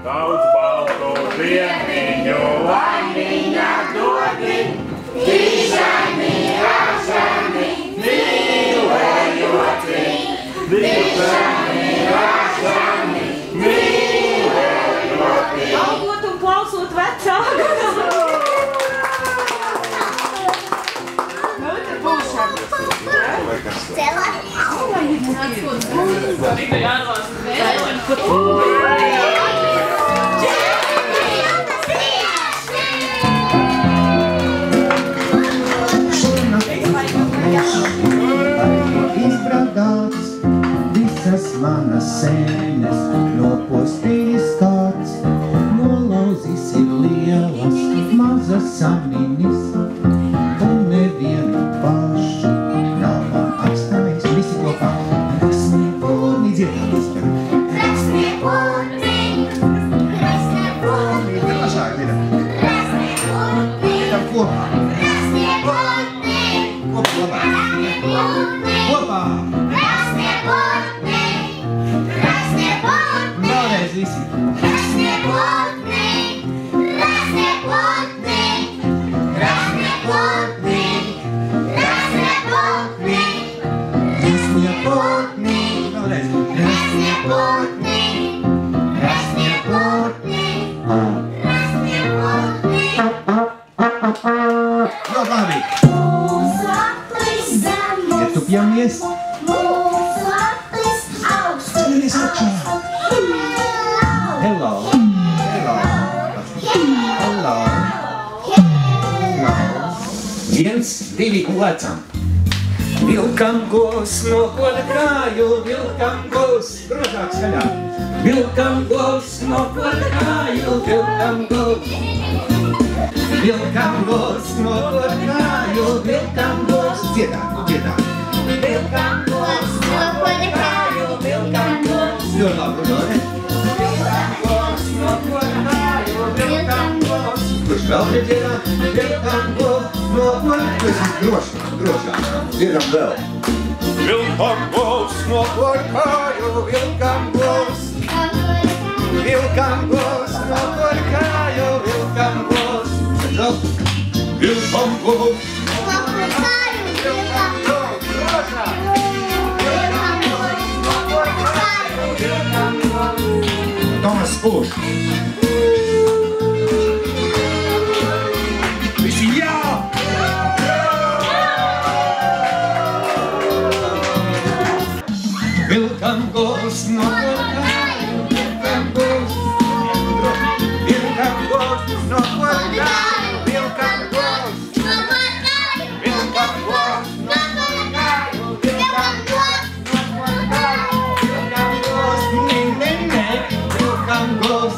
Daudz balto ziemiņu, laimiņā dodi, dīžani, ražani, mīlējoti. Dīžani, ražani, mīlējoti. Augot un klausot vecākus. Nu, te būšam. Tikai jāatvās uz Izbradāts visas manas sēnes, nopostījis kāds, nolauzis ir lielas, mazas saminis, un nevienu pašu nav man atstājis. Visi kopā. Krasnie pūni, dziedāt vispār. Krasnie pūni, krasnie pūni. Vienlašāk, Lida. Krasnie pūni, Tam kopā. krasnie pūni. Kopā. Krasnie pūni, Kopā. krasnie pūni. Krasnie pūni, Vēlreiz visi. krasnie pūni. Krasnie pūni, krasnie pūni. Krasnie pūni, Krasnie pūtni. Vēlreiz. krasnie pūni. Krasnie pūni, krasnie pūni. Ļoti labi. Mūsu aplis zemes, Ietupjamies. mūsu aplis augsts. Ceļamies augšā. Hello. Hello. Hello. Viens, divi un lecam. Vilkam gos no koda kāju, vilkam gos. Drošāk skaļāk. Vilkam gos no koda kāju, vilkam gos. Vilkam gos no koda kāju, vilkam gos. Dziedāt, dziedāt. Vilkam gos no koda kāju, vilkam gos. Ļoti labi, Rudolf. Kurš vēl grib dziedāt? Vilkam gos no koda kāju. Drošāk. Dziedam vēl. Vilkam gos no koda kāju, vilkam gos. Vilkam gos no koda kāju, vilkam gos. Vilkam gos. No koda kāju, vilkam gos. Drošāk. Vilkam gos no koda kāju, vilkam gos. Tomas Spūš. Visi jā! Vilkam gos no koda kāju, vilkam gos. Vilkam gos no koda kāju, vilkam gos. No koda kāju, Vilkam gos no koda kāju, vilkam gos. no koda kāju, vilkam gos. Nē, nē, nē, vilkam gos.